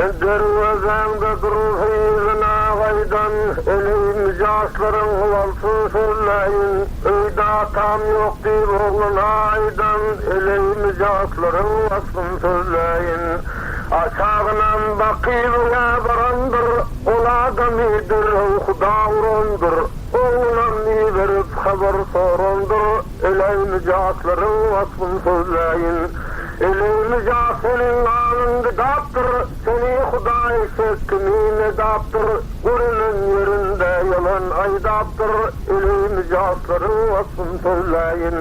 Dervezende durur heyzina gaydan, eleyim jasların valsın söyleyin. Öyde atam yok deyip oğlun aydan, eleyim jasların valsın söyleyin. Aşağınan bakıyla barandır, ola da midir, Huda urondur. Oğlan mi verip haber sorandır, eleyim jasların valsın söyleyin. Eleyim ja senin alın gıdaptır, seni Huda eşek kimine daptır, görünün yerinde yalan aydaptır, eleyim jasların vasfın söyleyin.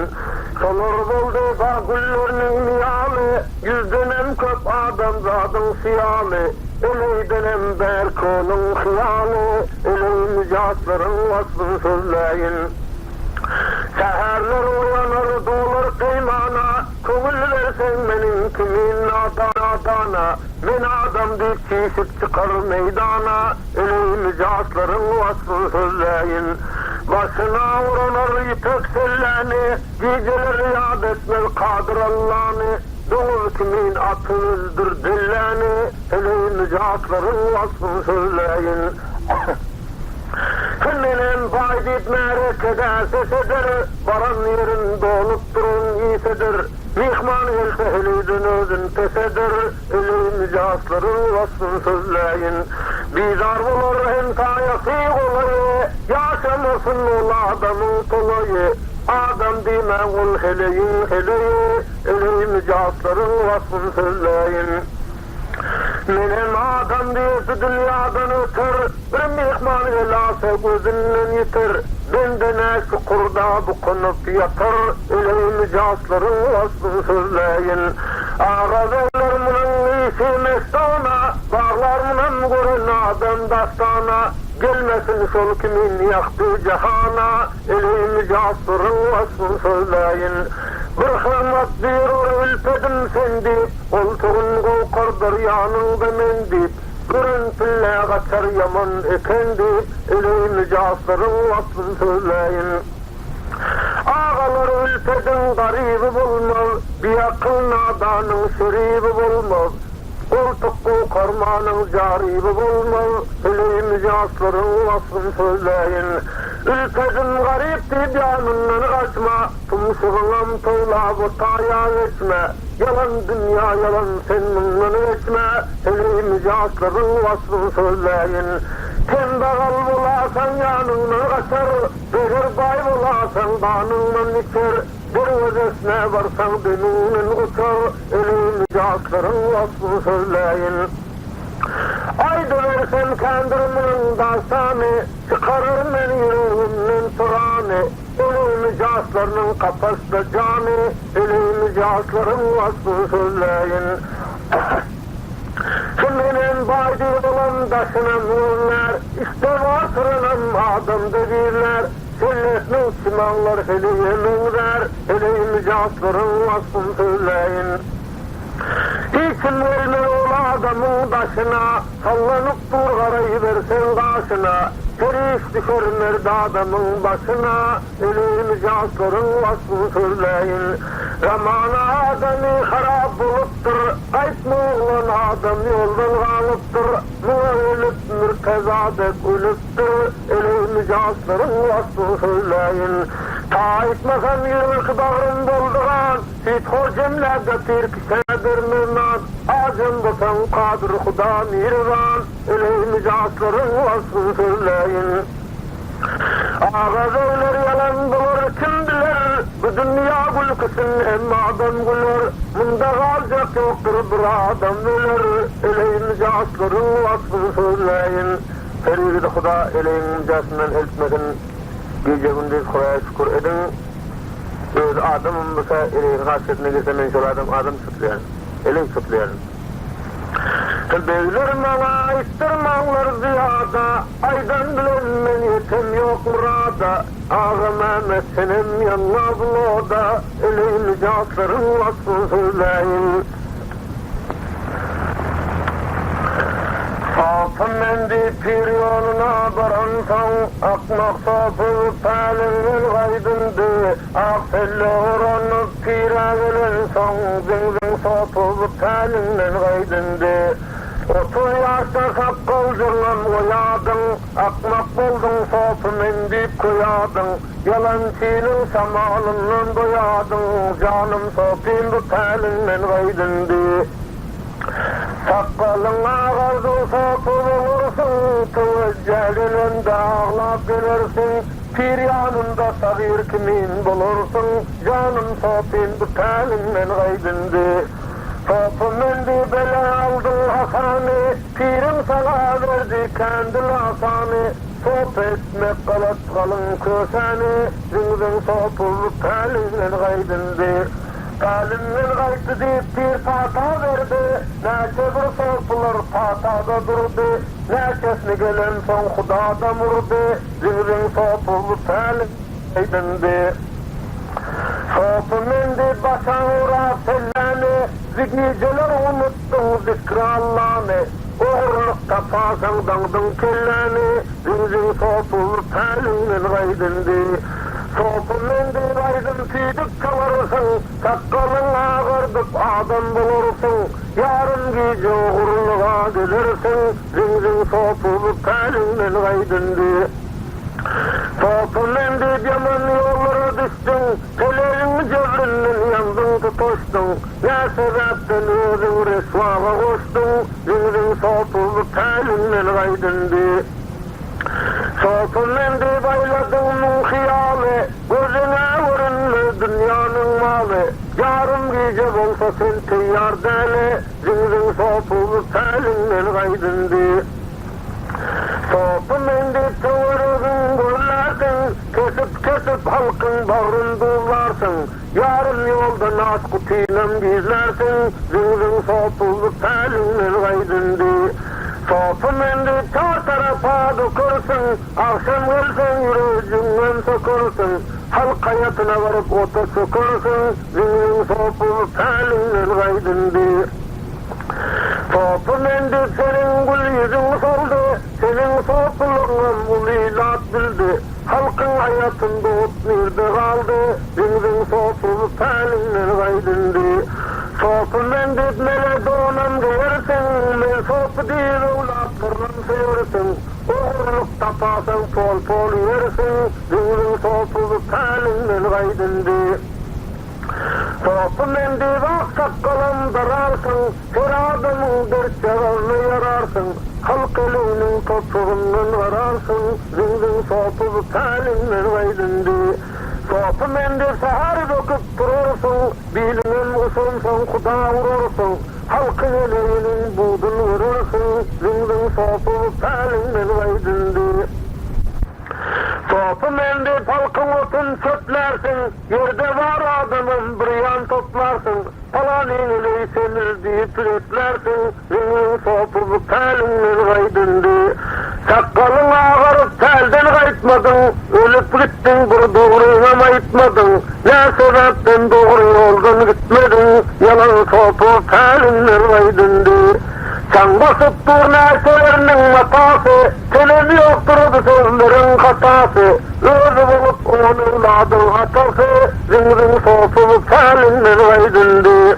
Solur buldu da güllerinin miyali, yüzdenem köp adam zadın siyali, eleydenem berkonun hiyali, eleyim jasların vasfın söyleyin. Seherler uyanır doğulur kıymana, köngül versen benim kimin adana, men adam deyip çeşip çıkar meydana, eleyim jasların vasfı söyleyin. Başına uğranır ipek sellani, geceler yad etmez kadir Allah'ını, doğul kimin atı öldür dillani, eleyim jasların vasfı söyleyin. Kiminin faydit merekede sesedir, baran yerin dolup durun iyisedir. Mihman gelse helidin özün tesedir, elin jasların vasfın sözleyin. Bizar bulur hem sayası olayı, yaşamasın ol adamın tolayı. Adam dime ol heleyin heleyi, elin jasların vasfın sözleyin. Menem adam diyesi dünyadan ötür, bir mihman velase gözünden yitir. Bendene şukurda bu konup yatır, eleyim jasların vasfını söyleyin. Ağazlar mının iyisi mestana, bağlar mının görün adam dastana. Gelmesin sol kimin yaktı cihana, eleyim jasların vasfını söyleyin. Bir hırmat bir ülpedim sendi, koltuğun kovkardır yanında mendip. Görüntülle kaçar yaman ekendi, eleyim jasların vasfını söyleyin. Ağalar ülpedin garibi bulmaz, bir akıl nadanın şeribi bulmaz. Koltukku kormanın caribi bulmaz, eleyim jasların vasfını söyleyin. Ülpedin garip dibyanından kaçma, tumsuğunam toyla bu taya geçme. Yalan dünya yalan sen bundan geçme, eleyim jasların vasfını söyleyin. Tembağal bulasan yanından kaçar, behir bay bulasan danından içer. Bir vazesine varsan dönünün uçar, eleyim jasların vasfını söyleyin. Aydı versen kendirimin dastanı, çıkarır men yüreğimden turanı. Eleyim jaslarının kapasda canı, eleyim jasların vasfını söyleyin. Kiminin baydı olan daşına mühürler, işte vasırınım adam dedirler. Sünnet Müslümanlar heliyeminler, eleyim jasların vasfını söyleyin. İçin verme ola adamın başına, sallanıp dur garayı versen karşına. Periş düşer merde adamın başına, eleyim jasların vasfını söyleyin. Ramana adamı harap buluptur, kayıtma oğlan adam yoldan kalıptır. Muna ölüp mürtezadek ölüptür, eleyim jasların vasfını söyleyin. Ta etmesen yıllık bağrım dolduran, hiç o cemlerde tirkişedir mürnan. Acım botan kadir Huda mirvan, eleyim jasların vasfını söyleyin. Ağaz oylar yalan bulur kim bilir, bu dünya gülküsün hem adam gülür. Bunda kalacak yoktur bir adam bilir, eleyim jasların vasfını söyleyin. Feride Huda eleyim jasından eltmedin, gece gündüz Huda'ya şükür edin. Öz adamım mesela eleyin hasretine girse men şol adam tutlayan, elin tutlayan. Beyler bana istirmanlar ziyada, aydan bilen men yetem yok murada. Ağa Mehmet senem yanına buloda, eleyim jasların vasfını söyleyin. Safın mendi pir yoluna baransan, akmak sapı pälinin gaydındı. Akselli oranıp pire gelen son, zing sapı pälinin gaydındı. 30 yaşta sakkaldırlan oyadın, akmak boldun sopumen deyip koyadın, yalancının samalından doyadın, canım sopin bu telinmen gaydindi. Sakkalın ağardın sopu bulursun, tüveccelinin dağlap gelirsin, pir yanında sagir kimin bulursun, canım sopin bu telinmen gaydindi. Sopumen di bele aldın hasani, pirim sana verdi kendil hasani, sop etmek kalat kalın köseni, zingzing sopu telinmen gaydindi. Talimmen gaytı deyip bir pata verdi, neçe bir sopular patada durdu, neçesini gelen son Hudada murdu, zingzing sopu telinmen gaydindi. Sopumen di başan uğra sellani, zikniceler unuttun zikrallani, uğurluk tapasan dangdın kellani, zingzing sopu telinmen gaydindi. Sopumen di gaydın tüydük çalarsın, sakkalın ağırdık adam bulursun, yarın gece uğurluğa gelirsin, zingzing sopu telinmen gaydindi. Sopumen di yaman yollara düştün, telerin cevrinin yandın tutuştun, ne sebepten özün resvağa koştun, zingzing sopu telinmen gaydindi. Sopumen di bayladığının hiyali, gözüne vurunlu dünyanın malı, yarım gece olsa sen teyyar deli, zingzing sopu telinmen gaydindi. Sopumen di çoğurudun güllersin, kesip halkın bağrını duvlarsın, yarım yolda nas kutinem gizlersin, zingzing sopu telinmen gaydindi. Sopumen di çoğ tarafa dokursun, akşam gelsen yüreğinden sokursun, halk hayatına varıp ota sokursun, zingzing sopu telinmen gaydindi. Sopumen di senin gül yüzün soldu, senin sopuluğun bu milat bildi, halkın hayatında ot nerede kaldı, zingzing sopu telinmen gaydindi. Sopumen di mele donam gelirsin, men sopu değil ulatlarını seversin, uğurluk tapasan pol yersin, zingzing sopu telinmen gaydindi. Sopumen di bak sakkalın dararsın, her adamın dertçağını yararsın, halk elinin topuğundan vararsın, zingzing sopu telinmen gaydindi. Sopumen di sahar dokup durursun, bilinen usunsan kuda vurursun, halkın elinin budun vurursun, zingzing sopu telinmen gaydindi. Sopumen di palkın otun çöplersin, yerde var adamın bir yan toplarsın, palanin ile senir deyip üretlersin, zingzing sopu telinmen gaydindi. Sakkalın ağarıp telden gaytmadın, ölüp gittin bir doğruyla aytmadın, ne sebepten doğru yoldan gitmedin, yalan sopu telinmen gaydindi. Sen basıp dur neşelerinin matası, senin yokturdu sözlerin hatası, özü bulup onun evladın hatası, zingzing sopu telinmen gaydindi.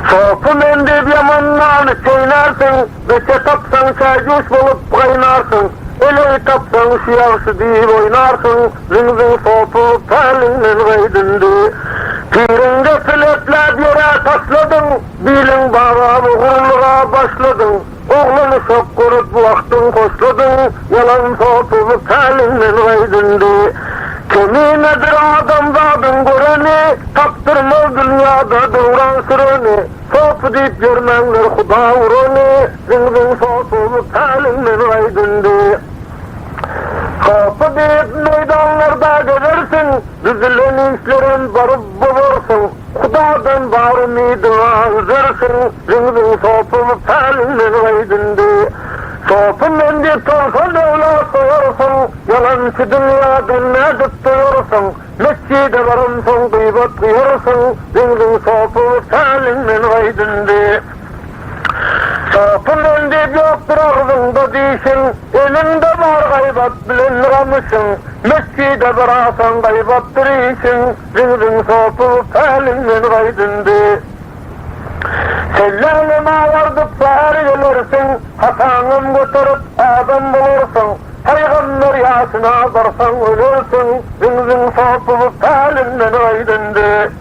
Sopumen di yamandan çeynersin, beçe tapsan çaycuş bulup kaynarsın, eleği tapsan şiyavşı deyip oynarsın, zingzing sopu telinmen gaydindi. Pirinde filetler yere tasladın, bilin bağa uğurluğa başladın, oğlunu çok kurup vaktin koşladın, yalan sopu telinmen gaydindi. Keminedir adamdadın göreni, taptırmaz dünyada doğran süreni, sopu deyip görmenler Huda vureni, zingzing sopu telinmen gaydindi. Sopu deyip meydanlarda gelirsin, düzülen işlerin barıp bulursun, Huda'dan var umidina üzersin, zingzing sopu telinmen gaydindi. Sopumen di tolsa devla soyursun, yalancı dünyadan ne tutuyorsun, mescide varımsın gıybat kıyırsın, zingzing sopu telinmen gaydindi. Sopumen di yoktur ağzında değişin, elinde var gaybat bilen ramışın, mescide varasan gaybattır işin, zingzing sopu telinmen gaydindi. Sellalime vardık sahar edersin, hatanın götürüp adam bulursun. Peygamber yaşına varsan ölürsün, zın soğutup talinden aydındı.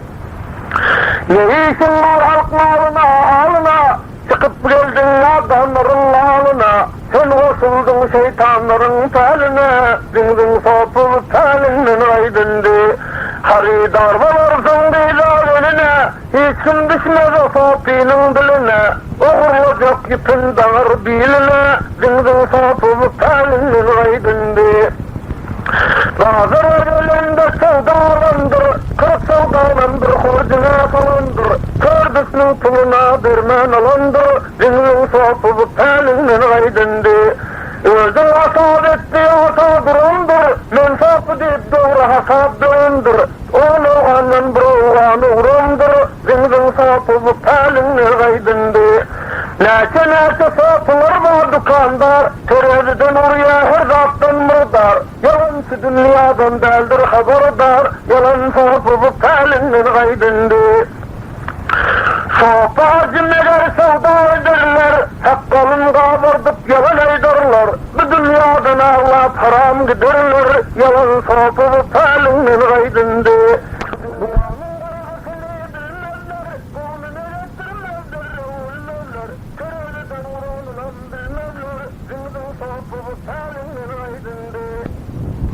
Ne işin var halk malına, çıkıp geldin adamların malına. Sen koşuldun şeytanların taline, zın soğutup talinden aydındı. Haridar bulursun dilal önüne, hiç kim düşmez o sopinin diline. Oğurlu yok yıpın dağır biline, zın soğutup talinden aydındı. Nazır ölümde sevdalandır, kırk sevdalandır, horcuna falandır. Kördüsünün puluna derman alandır, zingin soğutup talinden aydındı. Özün hasad etti, hasad durandır, men sapı deyip doğru hasad döndür. Onu oğanın bir oğanı uğrandır, zingin soğutup talinden aydındı. Näçe sapılar var dukandar, töreziden oraya her zattan mırdar. Yalançı dünyadan deldir haberdar, yalan sapıp talinden aydındı. Sopa cümleler sevda ederler, hakkalın kavurdup yalan aydarlar. Bu dünyadan ağlap haram giderler, yalan sapıp talinden aydındı.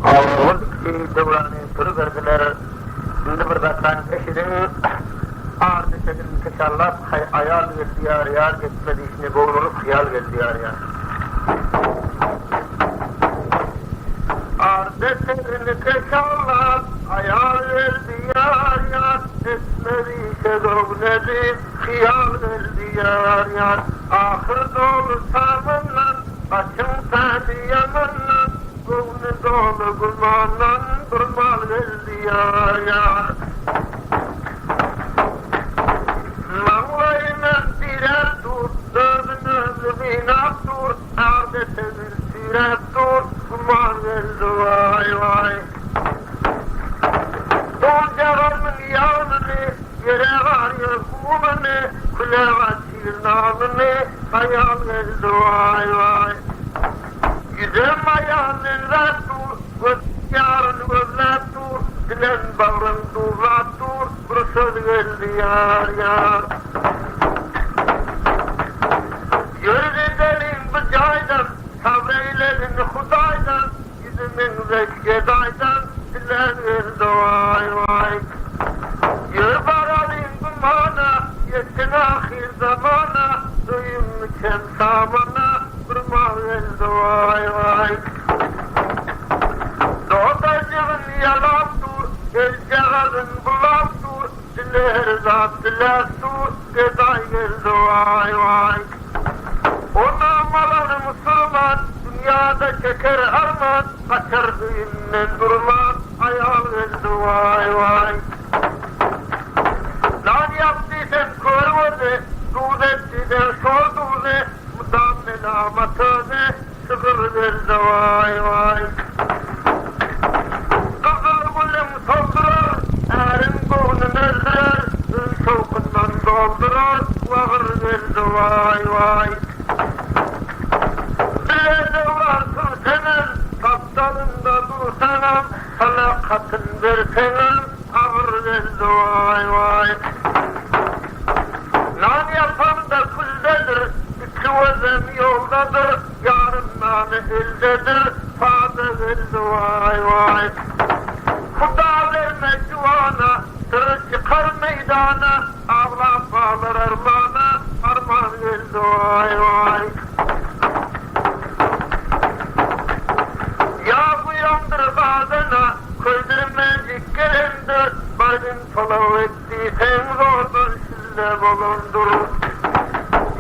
Ağırlık devranı turu verdiler. Şimdi bırgatan eşidin ağırdı sedin keşarlar ayal geldi yar geçmedi işine boğulur hıyal geldi yar. Ağırdı sedin keşarlar ayal geldi yar geçmedi işe doğnedi hıyal geldi yar. Ahır dolu sarmınla başım tadı yamanla gönlü dolu gülmanla durmal geldi yar. Mağlayla birer dur, dövün inak dur, ardete bir siret dur, gülman geldi vay. Doncarımın yağını, yere varıyor kumunu, kulağa çirnalını, hayal geldi vay. Yüzüm ayağının dur, göz yarın gözler dur, dilen bağrın durlar dur, burası geldi yar. Yürü derin bu caydan, sabreylerin hudaydan, yüzümün reşkedaydan, dilen geldi vay. Yürü baralım bu mana, yetin ahir zamana, duyum mükem samana, durma geldi vay. Doğdacığın yalan dur, geleceğin bulan dur, diler zattiler dur, geday geldi vay. Ona malanı Müslüman, dünyada çeker arman, kaçar düğünden durman, hayal geldi vay. Lan yaptıysan körmedi, dud ettiysen sorduzi, mudam melamatını, sıkır geldi vay. Kızıl gülüm soldurar, erin boğunun öldürer, ün şovkundan doldurar, vağır geldi vay. Bilede varsın senin, kaptalında dursanam, salakatın versenin, ağır geldi vay. Nan yapan da küldedir, iki özüm yoldadır, yarın nane eldedir, fazla geldi vay. Kuda verme cuvana, sırrı çıkar meydana, ağlap ağlar armana, arman geldi vay. Ya bu yandır bazına, köydürmecik gelendir, bardın falav ettiysen zordur sizde bulundur.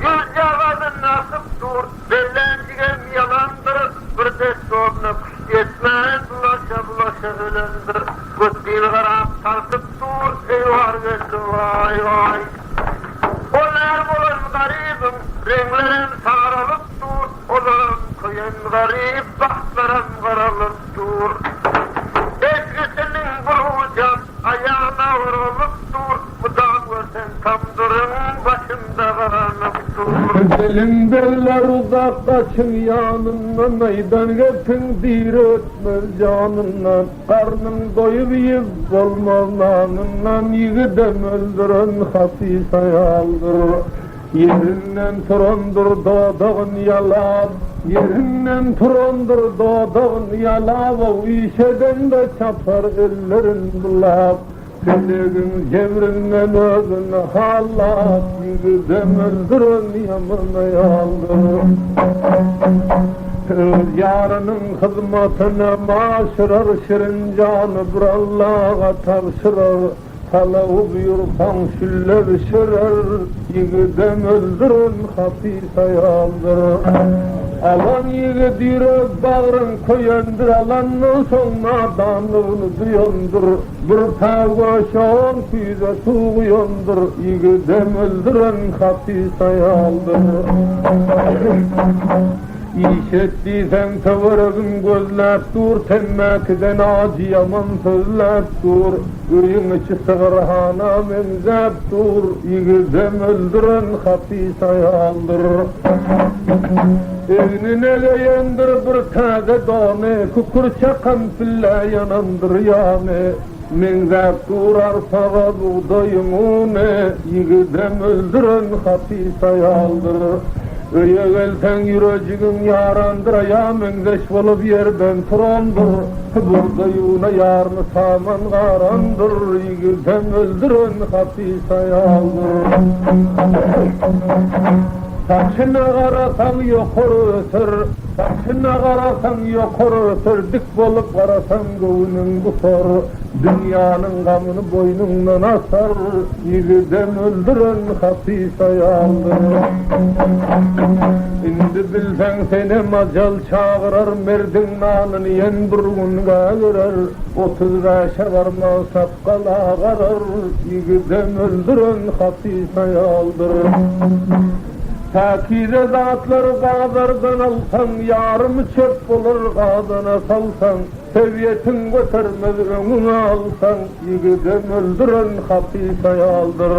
Yüz yağadın nasip dur, bellencigem yalandır, bir de soruna kuş yetmez, bulaşa ölendir. Götbil garap tartıp dur, eyvar geldi vay. Onlar bulun garibim, renklerin saralıp dur, olan koyun garip, bahtlarım karalıp dur. Eskisinin bulacağım, ayağına vurulup dur, bu da görsen tam durun, başımda karanıp dur. Gelin beller uzak kaçın yanından, aydan gepin dir ötmez canından. Karnın doyup yiyip olmaz nanından, yigidem öldüren hafif ayaldır. Yerinden turandır doğdağın yalab, yerinden turandır doğdağın yalab, o işeden de çapar ellerin bulab. Selegin cevrinden özünü hallat, yigidem öldüren yaman ayaldır. Yarının hizmetine maşırar, şirin canı bir Allah'a tavşırar. Talavu buyursan şüller şirer, yigidem öldürün hafif ayaldır. Alan yigid yürek bağrın koyandır, alanın sonuna danlığını duyandır. Bir tavgaşan kuyuda tuğuyandır, yigidem öldürün hafif ayaldır. İşettiysen tavırın gözlep dur, temmekiden acı yaman sözlep dur. Ürün içi sığırhana menzep dur, yigidem öldüren hafif ayaldır. Egnine geyendir bir taze dane, kukur çakan pille yanandır yane. Menzep dur arsağa buğdayın une, yigidem öldüren hafif ayaldır. Öye gelsen yüreğin yarandır, ayağımın geç bolup yerden turandır. Burada yuna yarını saman karandır, yigidem öldüren hafif ayaldır. Saçına karasan yukarı öter, saçına karasan yukarı öter, dik bolup karasan göğünün kutar. Dünyanın gamını boynundan asar, yigidem öldüren hafif ayaldır. Indi bilsen seni macal çağırar, merdin nalını yen bir gün gağırar. 35'e varmaz sapkala karar, yigidem öldüren hafif ayaldır. Takire zatları bağlardan alsan, yarımı çöp bulur kadına salsan. Seviyetin götürmez önüne alsan, yigidem öldüren hafif ayaldır.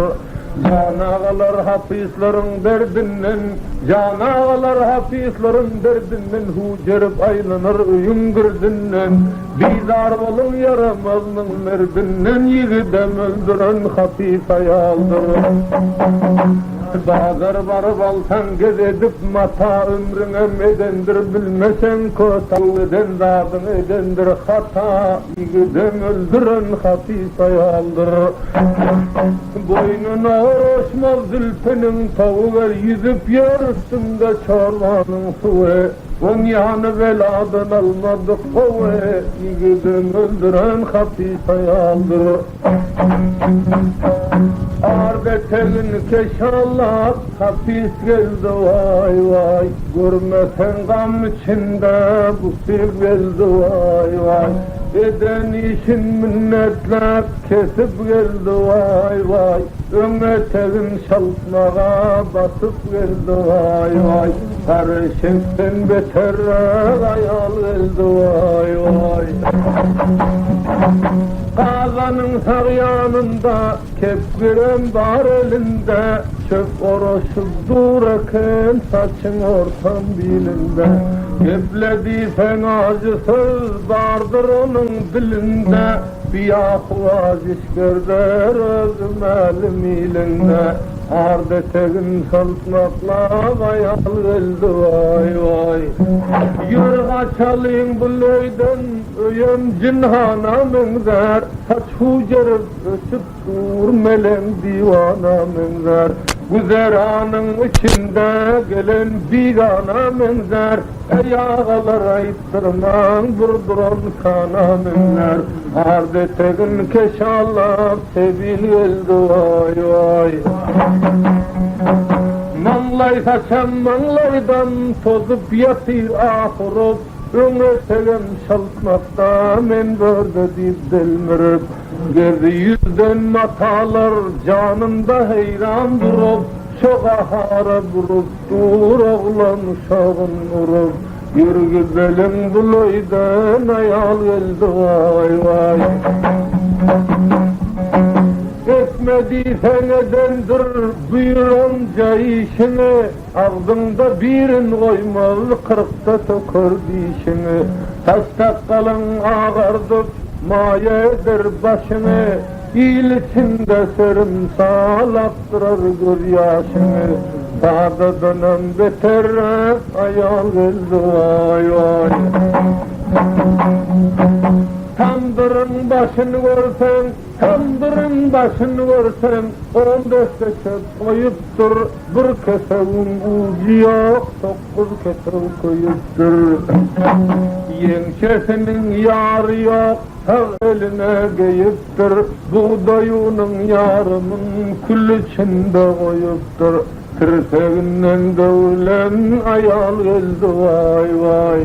Canağalar hafizlerin derdinden, canağalar hafizlerin derdinden, hucerip aylanır öyün girdinden. Bizar olun yaramazның merdinden, yigidem öldüren hafif ayaldır. Bazar barıp alsan gez edip mata, ömrüne edendir bilmesen kötal, eden zadın edendir hata, yigidem öldüren hafif ayaldır. Boynuna uğraşmaz zülfünün tavu ver, yüzüp yer üstünde çorbanın suve. On yanı beladan almadık kove, yigidem öldüren hafif ayaldır. Arbetegin keşallah hafif geldi vay vay, görmesen gam içinde bu sil geldi vay vay. Eden işin minnetler kesip geldi vay vay, ömetegin şaltmağa basıp geldi vay vay. Karışıkten beter ayal geldi vay vay. Kazanın sağ yanında, kepgiren var elinde, çöp oroşup durarken saçın ortam bilinde. Geplediysen acısız vardır onun dilinde, bir ahvaz işgerder özüm elim ilinde. Ardetegin saltmakla ayal geldi vay vay. Yürü kaçalayım bu löyden, öyem cinhana menzer. Saç hucerip ösüp dur melem divana menzer. Güzeranın içinde gelen bigana menzer. Ey ağalar ayıttırman durduran kana menzer. Ardetegin keşallah sebil geldi vay vay. Manlay saçan manlaydan tozup yatır ahırıp, öngötegen şaltmakta men börde deyip delmirip. Gerdi yüzden matalar canında heyran durup, çok ahara vurup dur oğlan uşağın vurup. Yürgü belim bulaydan ayal geldi vay vay. Etmediysen edendir buyuranca işini, ağzında birin koymaz kırkta tokar dişini. Taştak kalın ağardıp maya eder başını, İl içinde serim sağlattırar gözyaşını. Sağda dönem beter ayal geldi vay vay. Tandırın başını görsen, tandırın başını görsen, 15 kese koyuptur, bir keseğin ucu yok, 9 kese koyuptur. Yençesinin yarı yok, sağ eline geyiptir, buğdayının yarımın kül içinde koyuptur. Tırseğinden dövülen ayal geldi vay vay.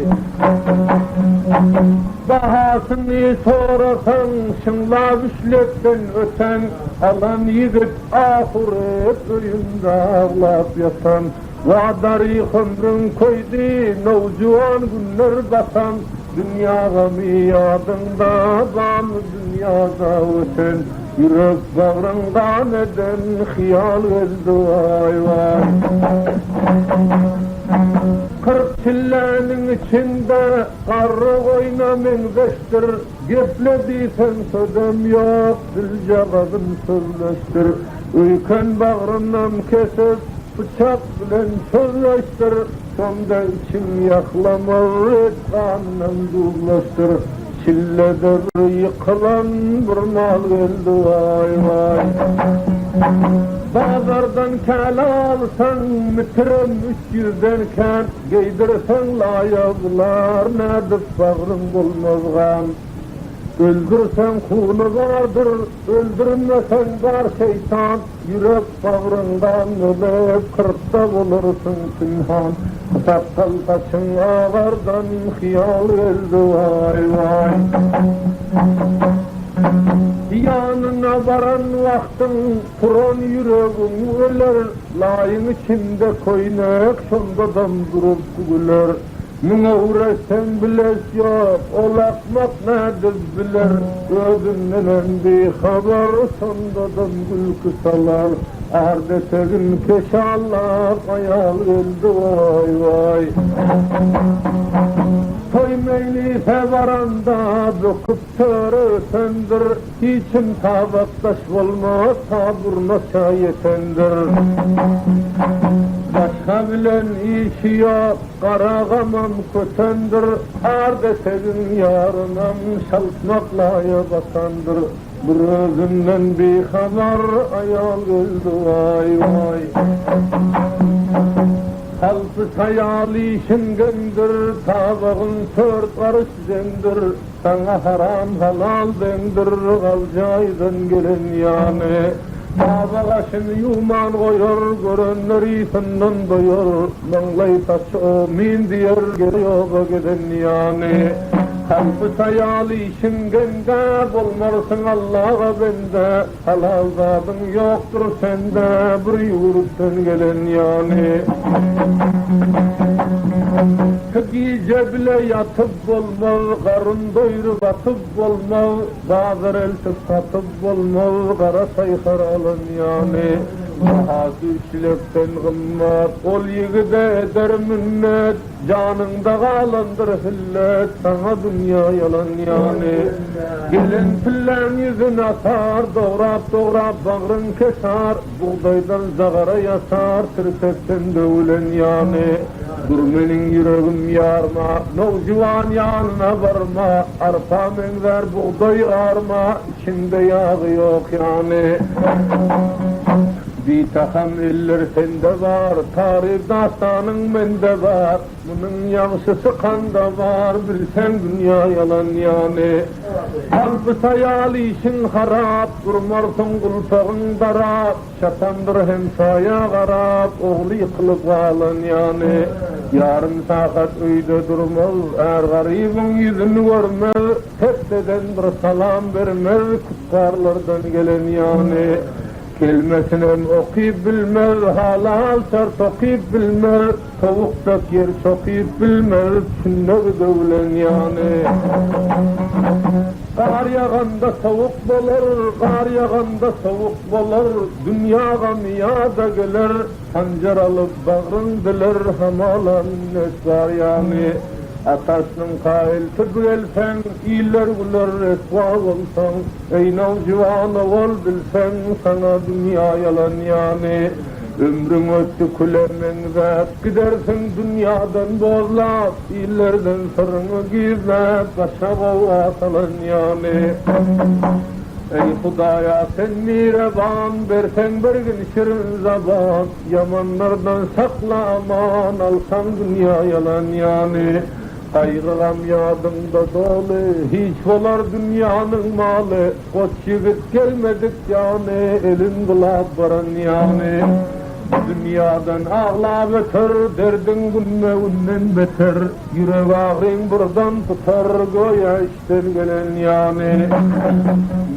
Bahasını sorasan şınlav işlepten öten, alan yigit ahiret öğünde ağlap yatan. Vadari ömrün koydu novcuvan günler basan, dünya gami yadında bam dünyada öten. Yürek bağrından eden hıyal geldi vay vay. 40 çillenin içinde karı koyna mengeştir, geplediysen sözüm yok, dilce kadın sözleştir. Uyken bağrından kesip bıçak bilen sözleştir, sonda için yaklamaz et kanından duzlaştır. Çillede bir yıkılan bir mal geldi vay vay. Bazardan kâle alsan mitrem 300 derken, giydirsen layıklar nedir bağrın bulmazgan. Öldürsen kunu vardır, öldürmesen var şeytan. Yürek bağrından ölüp kırkta bulursun pinhan. Sakkal taşın ağardan hıyal geldi vay vay. Yanına varan vaktin turan yüreğin öler, layın içinde koynak şondadan durup güler. Mına uğraşsan biles yok, olakmak nedir biler. Gözünden bir haber sondadan gülkü salar. Ardetegin keşallar ayal geldi vay vay. Toy meylife varanda döküp törösendir, hiçim tabaktaş olmaz, taburnaça yetendir. Başka bilen işi yok, karağamam kötendir, ardetegin yarınam şaltmakla basandır. Bir özünden bir haber ayal geldi vay vay. Halkı sayali şingendir, tabağın 4 karış zendir. Sana haram halal dendir, kalcaydan gelen yani. Tabağa şimdi yuman koyar, görenleri senden doyar. Manglay taşı o min diyor, geliyor giden yani. Halkı sayali şingende, bulmarsın Allah'a bende. Halal zadın yoktur sende, bir yurttan gelen yani. Gece bile yatıp olmaz, karın doyurup atıp olmaz. Bazır eltip satıp olmaz, kara sayhar alın yani. Bahası işlepten gımmat, ol yigide eder minnet. Canında kalandır hillet, sana dünya yalan yani. Gelin pillen yüzün atar, doğrap doğrap bağrın keser. Buğdaydan zagara yasar, tirsetten dövülen yani. Durmenin yüreğim yarma, novcivan yanına varma. Arpa menzer buğday arma, içinde yağı yok yani. Bir takım eller sende var, tarih dastanın mende var. Bunun yağışısı kanda var, bilsen dünya yalan yani. Kalbı sayali işin harap, durmarsın kulpağın darap. Şatandır hemsaya garap, oğlu yıkılıp alan yani. Yarım saat öyde durmaz, er garibin yüzünü görmez. Tepseden bir salam vermez, kutkarlardan gelen yani. Kelimesinin okuyup bilmez, halal şart okuyup bilmez. Tavukta yer sokuyup bilmez, sünnet dövlen yani. Kar yağanda soğuk bolur, kar yağanda soğuk bolur, dünyaga miyada gelir, pancar alıp bağrın diler, hamalan esvar yani. Atasının kailti gelsen, iller güler esva olsan, eynav civana ol bilsen, sana dünya yalan yani. Ömrün öttü kulemengzat, gidersin dünyadan bozlap, illerden sırrını gizlap, başa kova salan yani. Ey Hudaya sen mirevan, bersen bir gün şirin zaban, yamanlardan sakla aman, alsan dünya yalan yani. Kaygılam yadımda dolu, hiç olar dünyanın malı, koç yigit gelmedik yani, elin kılap varan yani. Dünyadan ağla beter, derdin günme unnen beter, yürek ağrın buradan tutar, goya işten gelen yani.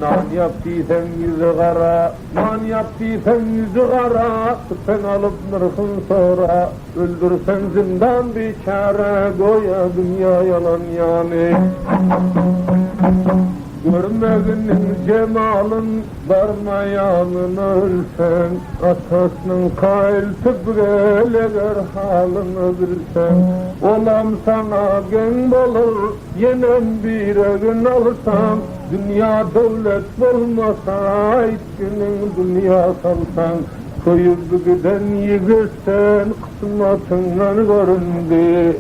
Nan yaptıysen yüzü kara, nan yaptıysan yüzü kara, tüpen alıp nırkın sonra, öldürsen zindan bir çare, goya dünya yalan yani. Görmeginin cemalın barmayanın ölsen, atasının kailtip gel eğer halını bilsen, olam sana gen bolur, yenen bir gün alsan, dünya devlet bulmasa, içkinin dünya salsan, koyup giden yigitsen, kısmatından göründü.